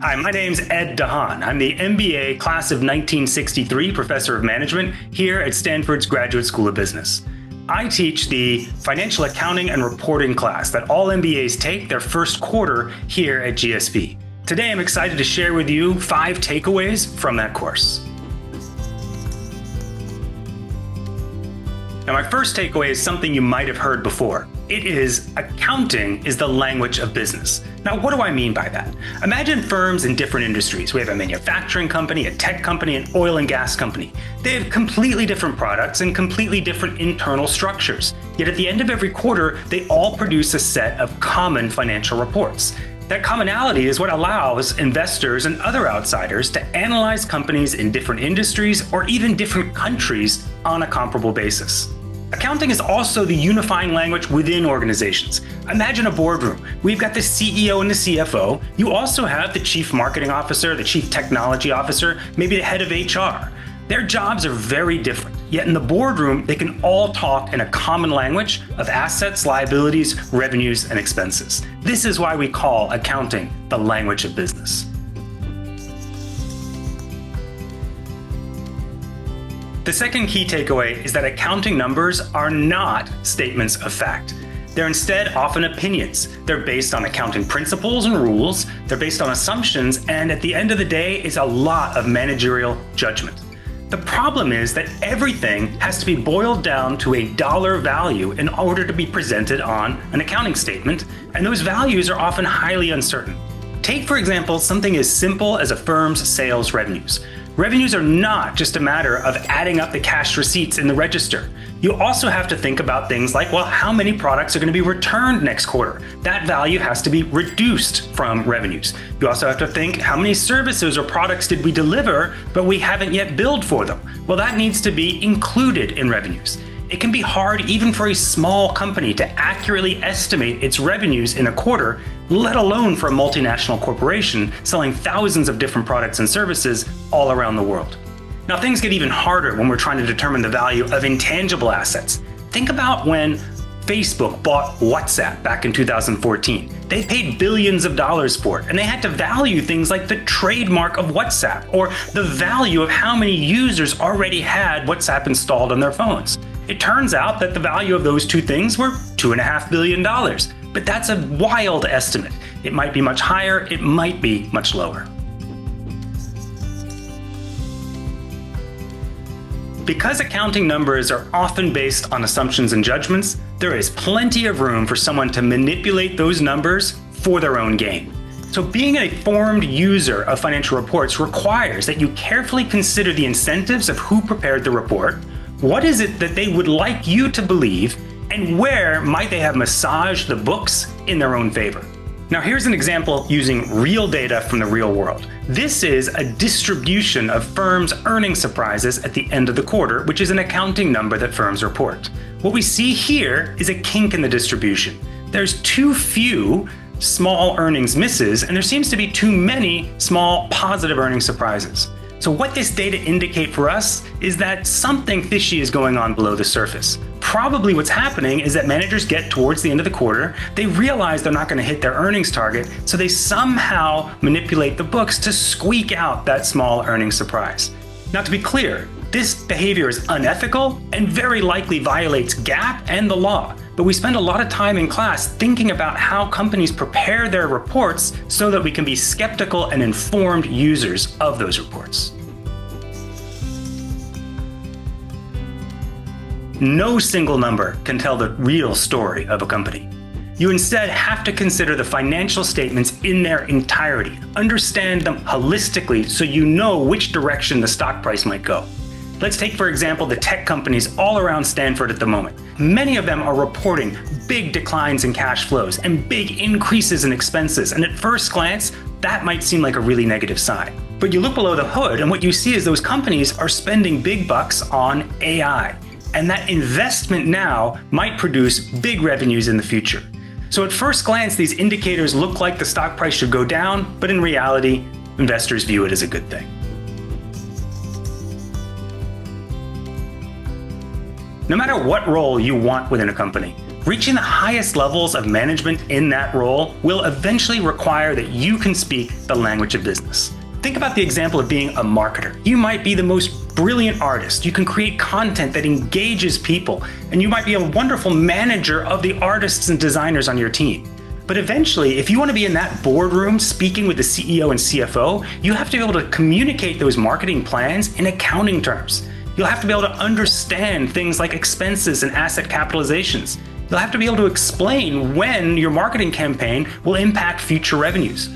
Hi, my name's Ed deHaan. I'm the MBA Class of 1963 Professor of Management here at Stanford's Graduate School of Business. I teach the Financial Accounting and Reporting class that all MBAs take their first quarter here at GSB. Today, I'm excited to share with you 5 takeaways from that course. Now, my first takeaway is something you might have heard before. It is accounting is the language of business. Now, what do I mean by that? Imagine firms in different industries. We have a manufacturing company, a tech company, an oil and gas company. They have completely different products and completely different internal structures. Yet at the end of every quarter, they all produce a set of common financial reports. That commonality is what allows investors and other outsiders to analyze companies in different industries or even different countries on a comparable basis. Accounting is also the unifying language within organizations. Imagine a boardroom. We've got the CEO and the CFO. You also have the chief marketing officer, the chief technology officer, maybe the head of HR. Their jobs are very different, yet in the boardroom, they can all talk in a common language of assets, liabilities, revenues, and expenses. This is why we call accounting the language of business. The second key takeaway is that accounting numbers are not statements of fact. They're instead often opinions. They're based on accounting principles and rules. They're based on assumptions, and at the end of the day, it's a lot of managerial judgment. The problem is that everything has to be boiled down to a dollar value in order to be presented on an accounting statement, and those values are often highly uncertain. Take, for example, something as simple as a firm's sales revenues. Revenues are not just a matter of adding up the cash receipts in the register. You also have to think about things like, well, how many products are going to be returned next quarter? That value has to be reduced from revenues. You also have to think, how many services or products did we deliver, but we haven't yet billed for them? Well, that needs to be included in revenues. It can be hard even for a small company to accurately estimate its revenues in a quarter, let alone for a multinational corporation selling thousands of different products and services all around the world. Now, things get even harder when we're trying to determine the value of intangible assets. Think about when Facebook bought WhatsApp back in 2014. They paid billions of dollars for it, and they had to value things like the trademark of WhatsApp or the value of how many users already had WhatsApp installed on their phones. It turns out that the value of those two things were $2.5 billion, but that's a wild estimate. It might be much higher, it might be much lower. Because accounting numbers are often based on assumptions and judgments, there is plenty of room for someone to manipulate those numbers for their own gain. So being an informed user of financial reports requires that you carefully consider the incentives of who prepared the report, what is it that they would like you to believe, and where might they have massaged the books in their own favor. Now, here's an example using real data from the real world. This is a distribution of firms' earnings surprises at the end of the quarter, which is an accounting number that firms report. What we see here is a kink in the distribution. There's too few small earnings misses, and there seems to be too many small positive earnings surprises. So what this data indicate for us is that something fishy is going on below the surface. Probably what's happening is that managers get towards the end of the quarter, they realize they're not going to hit their earnings target, so they somehow manipulate the books to squeak out that small earnings surprise. Now, to be clear, this behavior is unethical and very likely violates GAAP and the law, but we spend a lot of time in class thinking about how companies prepare their reports so that we can be skeptical and informed users of those reports. No single number can tell the real story of a company. You instead have to consider the financial statements in their entirety, understand them holistically so you know which direction the stock price might go. Let's take, for example, the tech companies all around Stanford at the moment. Many of them are reporting big declines in cash flows and big increases in expenses, and at first glance, that might seem like a really negative sign. But you look below the hood, and what you see is those companies are spending big bucks on AI. And that investment now might produce big revenues in the future. So at first glance, these indicators look like the stock price should go down, but in reality, investors view it as a good thing. No matter what role you want within a company, reaching the highest levels of management in that role will eventually require that you can speak the language of business. Think about the example of being a marketer. You might be the most brilliant artist. You can create content that engages people, and you might be a wonderful manager of the artists and designers on your team. But eventually, if you want to be in that boardroom speaking with the CEO and CFO, you have to be able to communicate those marketing plans in accounting terms. You'll have to be able to understand things like expenses and asset capitalizations. You'll have to be able to explain when your marketing campaign will impact future revenues.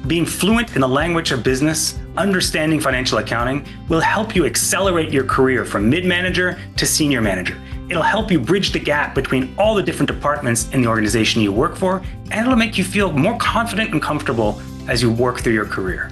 Being fluent in the language of business, understanding financial accounting, will help you accelerate your career from mid-manager to senior manager. It'll help you bridge the gap between all the different departments in the organization you work for, and it'll make you feel more confident and comfortable as you work through your career.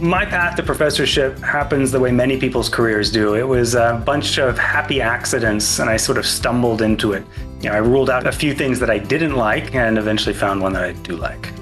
My path to professorship happens the way many people's careers do. It was a bunch of happy accidents, and I sort of stumbled into it. I ruled out a few things that I didn't like and eventually found one that I do like.